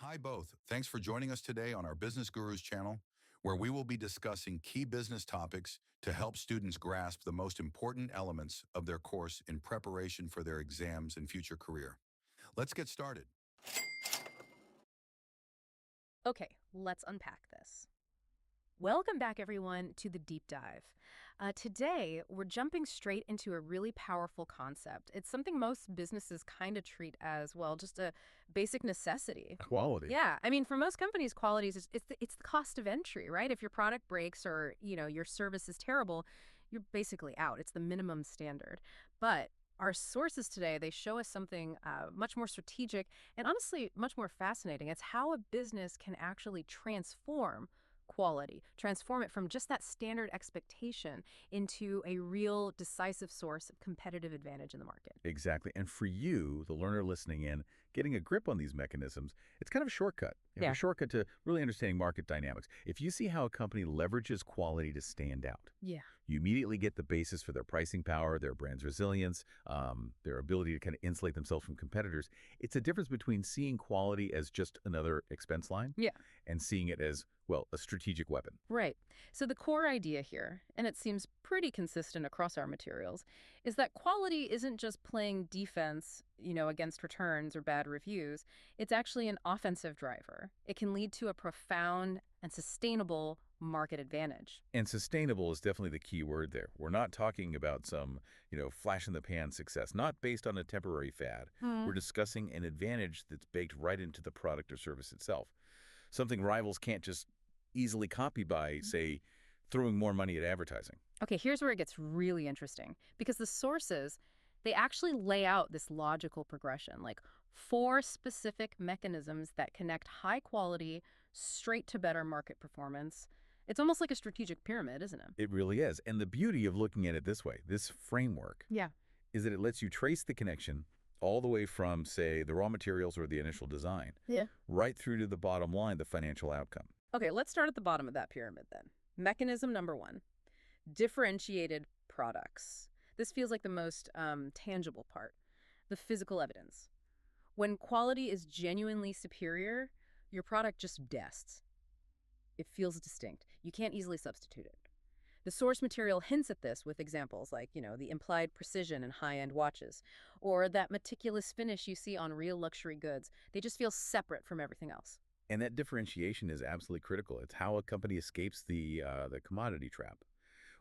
Hi, both. Thanks for joining us today on our Business Gurus channel, where we will be discussing key business topics to help students grasp the most important elements of their course in preparation for their exams and future career. Let's get started. Okay, let's unpack this. Welcome back, everyone, to the deep dive. Today, we're jumping straight into a really powerful concept. It's something most businesses kind of treat as, well, just a basic necessity. Quality. Yeah, I mean, for most companies, quality is it's the cost of entry, right? If your product breaks or your service is terrible, you're basically out. It's the minimum standard. But our sources today, they show us something much more strategic and honestly much more fascinating. It's how a business can actually transform quality, transform it from just that standard expectation into a real decisive source of competitive advantage in the market. Exactly. And for you, the learner listening in, getting a grip on these mechanisms, it's kind of a shortcut. You have a Yeah. shortcut to really understanding market dynamics. If you see how a company leverages quality to stand out, Yeah. you immediately get the basis for their pricing power, their brand's resilience, their ability to kind of insulate themselves from competitors. It's a difference between seeing quality as just another expense line Yeah. and seeing it as, well, a strategic weapon. Right. So the core idea here, and it seems pretty consistent across our materials, is that quality isn't just playing defense, against returns or bad reviews. It's actually an offensive driver. It can lead to a profound and sustainable market advantage. And sustainable is definitely the key word there. We're not talking about some, flash in the pan success, not based on a temporary fad. Hmm. We're discussing an advantage that's baked right into the product or service itself. Something rivals can't just easily copy by, say, throwing more money at advertising. Okay, here's where it gets really interesting because the sources, they actually lay out this logical progression, like four specific mechanisms that connect high quality straight to better market performance. It's almost like a strategic pyramid, isn't it? It really is. And the beauty of looking at it this way, this framework, Yeah. is that it lets you trace the connection all the way from, say, the raw materials or the initial design, Yeah. right through to the bottom line, the financial outcome. Okay, let's start at the bottom of that pyramid then. Mechanism number one, differentiated products. This feels like the most tangible part, the physical evidence. When quality is genuinely superior, your product just dests. It feels distinct. You can't easily substitute it. The source material hints at this with examples like, the implied precision in high-end watches, or that meticulous finish you see on real luxury goods. They just feel separate from everything else. And that differentiation is absolutely critical. It's how a company escapes the commodity trap.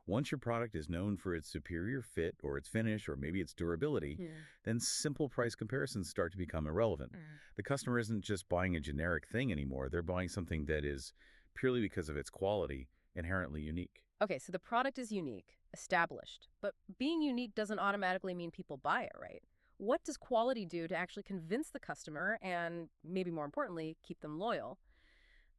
Once your product is known for its superior fit or its finish or maybe its durability, Yeah. then simple price comparisons start to become irrelevant. Mm. The customer isn't just buying a generic thing anymore. They're buying something that is purely because of its quality, inherently unique. Okay, so the product is unique, established, but being unique doesn't automatically mean people buy it, right? What does quality do to actually convince the customer and, maybe more importantly, keep them loyal?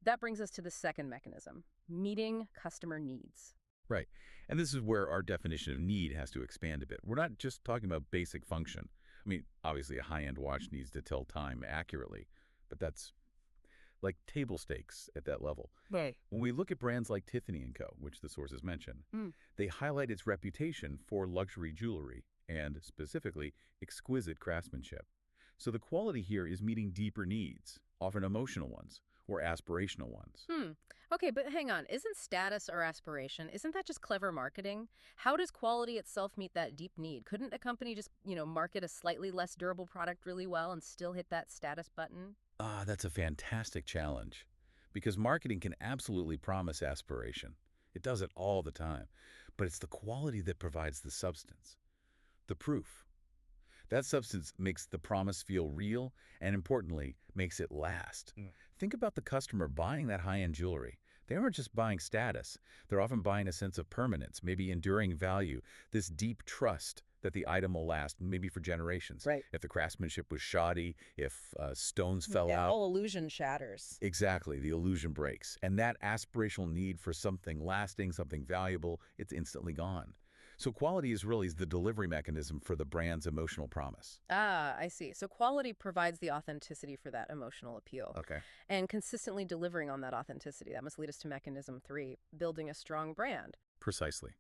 That brings us to the second mechanism, meeting customer needs. Right. And this is where our definition of need has to expand a bit. We're not just talking about basic function. I mean, obviously, a high-end watch needs to tell time accurately, but that's like table stakes at that level. Right. When we look at brands like Tiffany & Co., which the sources mention, Mm. they highlight its reputation for luxury jewelry and, specifically, exquisite craftsmanship. So the quality here is meeting deeper needs, often emotional ones or aspirational ones. Hmm. Okay, but hang on. Isn't status or aspiration, isn't that just clever marketing? How does quality itself meet that deep need? Couldn't a company just, market a slightly less durable product really well and still hit that status button? Ah, that's a fantastic challenge because marketing can absolutely promise aspiration. It does it all the time, but it's the quality that provides the substance, the proof. That substance makes the promise feel real and, importantly, makes it last. Think about the customer buying that high-end jewelry. They aren't just buying status. They're often buying a sense of permanence, maybe enduring value, this deep trust that the item will last, maybe for generations. Right. If the craftsmanship was shoddy, if stones fell Yeah, out, all illusion shatters. exactly, the illusion breaks. And that aspirational need for something lasting, something valuable, it's instantly gone. So quality is really the delivery mechanism for the brand's emotional promise. Ah, I see. So quality provides the authenticity for that emotional appeal. Okay. And consistently delivering on that authenticity, that must lead us to mechanism three, building a strong brand. Precisely.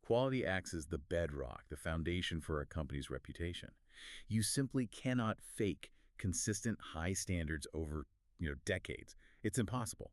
Quality acts as the bedrock, the foundation for a company's reputation. You simply cannot fake consistent high standards over decades. It's impossible.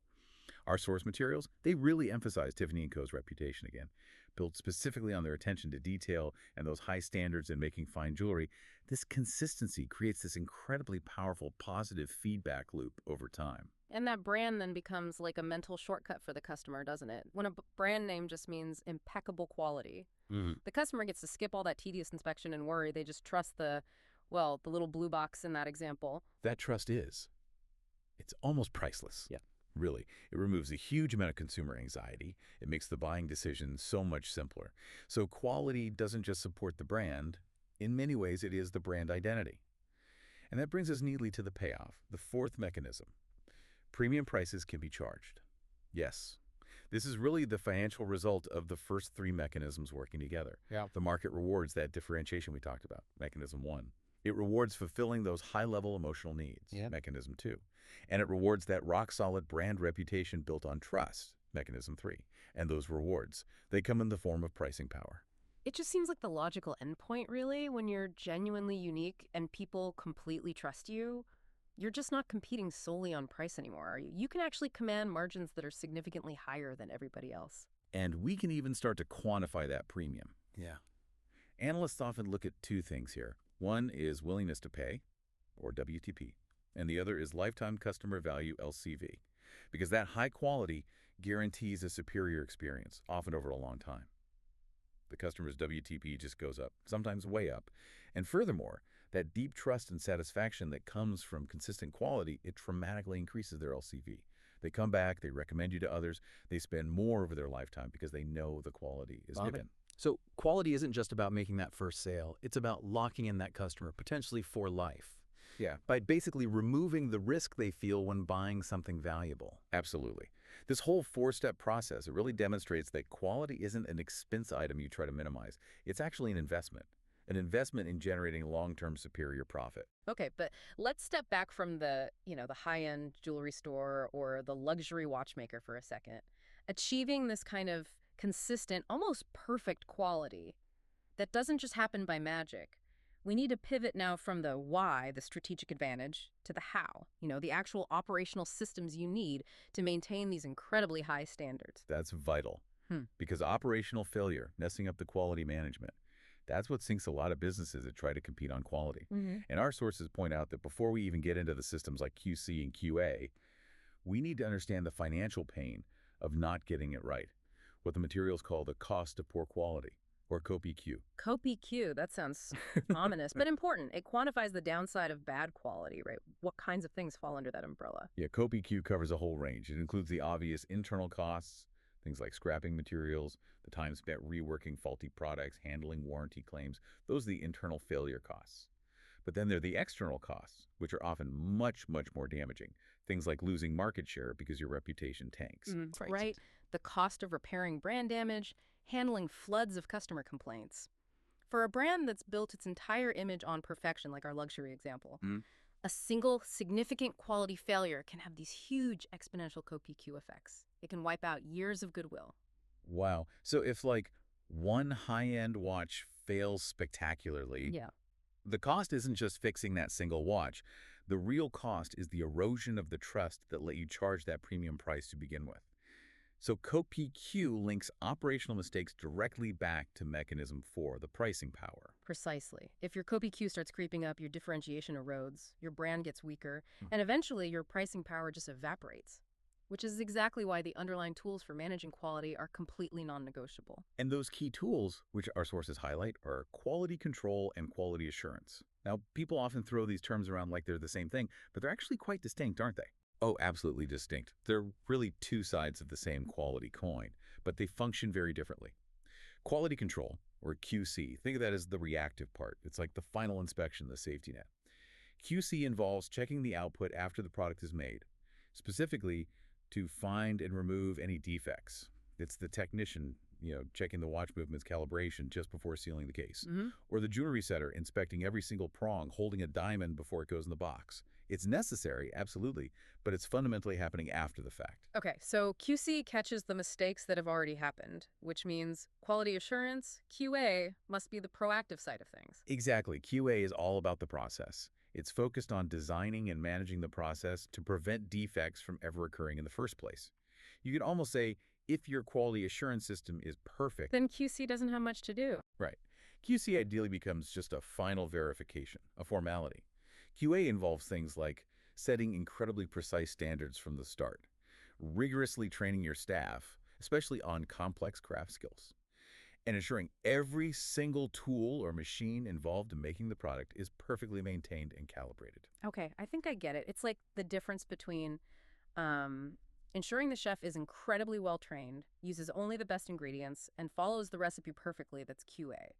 Our source materials, they really emphasize Tiffany & Co.'s reputation again, built specifically on their attention to detail and those high standards in making fine jewelry. This consistency creates this incredibly powerful positive feedback loop over time. And that brand then becomes like a mental shortcut for the customer, doesn't it? When a brand name just means impeccable quality, the customer gets to skip all that tedious inspection and worry. They just trust the little blue box in that example. That trust it's almost priceless. Yeah. Really. It removes a huge amount of consumer anxiety. It makes the buying decision so much simpler. So quality doesn't just support the brand. In many ways, it is the brand identity. And that brings us neatly to the payoff, the fourth mechanism. Premium prices can be charged. Yes. This is really the financial result of the first three mechanisms working together. Yeah. The market rewards that differentiation we talked about, mechanism 1. It rewards fulfilling those high-level emotional needs, Yeah. mechanism 2. And it rewards that rock-solid brand reputation built on trust, mechanism 3. And those rewards, they come in the form of pricing power. It just seems like the logical endpoint, really, when you're genuinely unique and people completely trust you. You're just not competing solely on price anymore, are you? You can actually command margins that are significantly higher than everybody else. And we can even start to quantify that premium. Yeah. Analysts often look at two things here. One is willingness to pay, or WTP, and the other is lifetime customer value, LCV, because that high quality guarantees a superior experience, often over a long time. The customer's WTP just goes up, sometimes way up. And furthermore, that deep trust and satisfaction that comes from consistent quality, it dramatically increases their LCV. They come back, they recommend you to others, they spend more over their lifetime because they know the quality is Love it. given. So quality isn't just about making that first sale. It's about locking in that customer, potentially for life, Yeah, by basically removing the risk they feel when buying something valuable. absolutely. This whole four-step process, it really demonstrates that quality isn't an expense item you try to minimize. It's actually an investment in generating long-term superior profit. Okay, but let's step back from the high-end jewelry store or the luxury watchmaker for a second. Achieving this kind of consistent, almost perfect quality that doesn't just happen by magic. We need to pivot now from the why, the strategic advantage, to the how, the actual operational systems you need to maintain these incredibly high standards. That's vital. Hmm. Because operational failure, messing up the quality management, that's what sinks a lot of businesses that try to compete on quality. And our sources point out that before we even get into the systems like QC and QA, we need to understand the financial pain of not getting it right, what the materials call the cost of poor quality, or COPQ. COPQ, that sounds ominous, but important. It quantifies the downside of bad quality, right? What kinds of things fall under that umbrella? Yeah, COPQ covers a whole range. It includes the obvious internal costs, things like scrapping materials, the time spent reworking faulty products, handling warranty claims. Those are the internal failure costs. But then there are the external costs, which are often much, much more damaging. Things like losing market share because your reputation tanks. Right. The cost of repairing brand damage, handling floods of customer complaints. For a brand that's built its entire image on perfection, like our luxury example, a single significant quality failure can have these huge exponential COPQ effects. It can wipe out years of goodwill. Wow. So if like one high-end watch fails spectacularly, Yeah. the cost isn't just fixing that single watch. The real cost is the erosion of the trust that let you charge that premium price to begin with. So COPQ links operational mistakes directly back to mechanism 4, the pricing power. Precisely. If your COPQ starts creeping up, your differentiation erodes, your brand gets weaker, and eventually your pricing power just evaporates, which is exactly why the underlying tools for managing quality are completely non-negotiable. And those key tools, which our sources highlight, are quality control and quality assurance. Now, people often throw these terms around like they're the same thing, but they're actually quite distinct, aren't they? Oh, absolutely distinct. They're really two sides of the same quality coin, but they function very differently. Quality control, or QC, think of that as the reactive part. It's like the final inspection, the safety net. QC involves checking the output after the product is made, specifically to find and remove any defects. It's the technician, checking the watch movement's calibration just before sealing the case. Or the jewelry setter inspecting every single prong, holding a diamond before it goes in the box. It's necessary, absolutely, but it's fundamentally happening after the fact. Okay, so QC catches the mistakes that have already happened, which means quality assurance, QA, must be the proactive side of things. Exactly. QA is all about the process. It's focused on designing and managing the process to prevent defects from ever occurring in the first place. You could almost say, if your quality assurance system is perfect, Then QC doesn't have much to do. right, QC ideally becomes just a final verification, a formality. QA involves things like setting incredibly precise standards from the start, rigorously training your staff, especially on complex craft skills, and ensuring every single tool or machine involved in making the product is perfectly maintained and calibrated. Okay, I think I get it. It's like the difference between um, ensuring the chef is incredibly well trained, uses only the best ingredients, and follows the recipe perfectly, that's QA,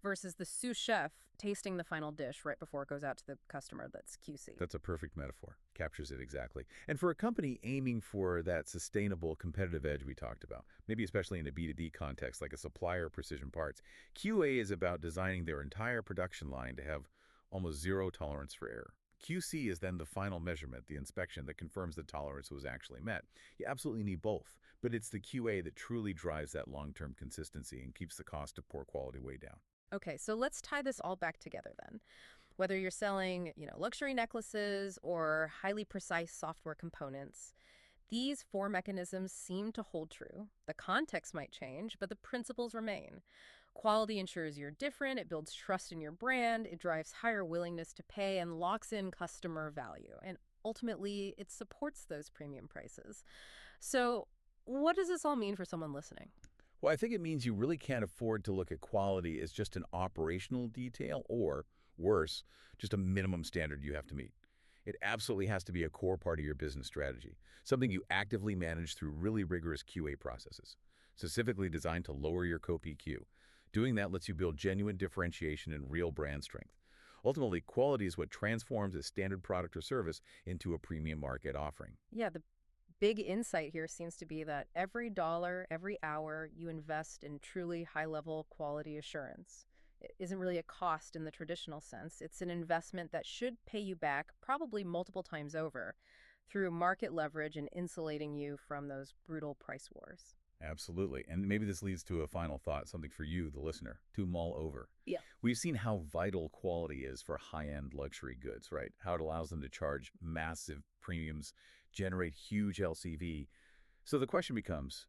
versus the sous chef tasting the final dish right before it goes out to the customer, that's QC. That's a perfect metaphor. Captures it exactly. And for a company aiming for that sustainable competitive edge we talked about, maybe especially in a B2B context like a supplier of precision parts, QA is about designing their entire production line to have almost zero tolerance for error. QC is then the final measurement, the inspection that confirms the tolerance was actually met. You absolutely need both, but it's the QA that truly drives that long-term consistency and keeps the cost of poor quality way down. Okay, so let's tie this all back together then. Whether you're selling, luxury necklaces or highly precise software components, these four mechanisms seem to hold true. The context might change, but the principles remain. Quality ensures you're different, it builds trust in your brand, it drives higher willingness to pay and locks in customer value. And ultimately, it supports those premium prices. So, what does this all mean for someone listening? Well, I think it means you really can't afford to look at quality as just an operational detail or, worse, just a minimum standard you have to meet. It absolutely has to be a core part of your business strategy, something you actively manage through really rigorous QA processes, specifically designed to lower your co-PQ. Doing that lets you build genuine differentiation and real brand strength. Ultimately, quality is what transforms a standard product or service into a premium market offering. Yeah, the big insight here seems to be that every dollar, every hour you invest in truly high-level quality assurance isn't really a cost in the traditional sense. It's an investment that should pay you back probably multiple times over through market leverage and insulating you from those brutal price wars. Absolutely. And maybe this leads to a final thought, something for you, the listener, to mull over. Yeah. We've seen how vital quality is for high-end luxury goods, right? How it allows them to charge massive premiums, generate huge LCV. So the question becomes,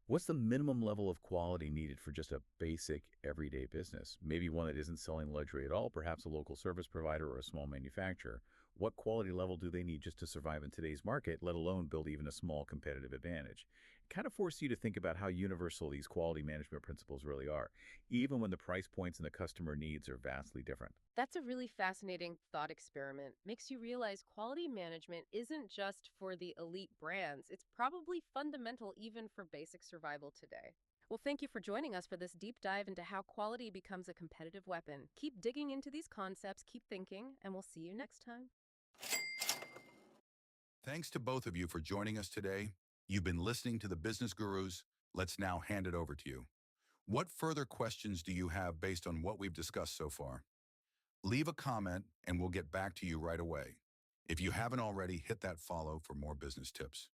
what's the minimum level of quality needed for just a basic everyday business? Maybe one that isn't selling luxury at all, perhaps a local service provider or a small manufacturer. What quality level do they need just to survive in today's market, let alone build even a small competitive advantage? It kind of forces you to think about how universal these quality management principles really are, even when the price points and the customer needs are vastly different. That's a really fascinating thought experiment. Makes you realize quality management isn't just for the elite brands. It's probably fundamental even for basic survival today. Well, thank you for joining us for this deep dive into how quality becomes a competitive weapon. Keep digging into these concepts, keep thinking, and we'll see you next time. Thanks to both of you for joining us today. You've been listening to the Business Gurus. Let's now hand it over to you. What further questions do you have based on what we've discussed so far? Leave a comment and we'll get back to you right away. If you haven't already, hit that follow for more business tips.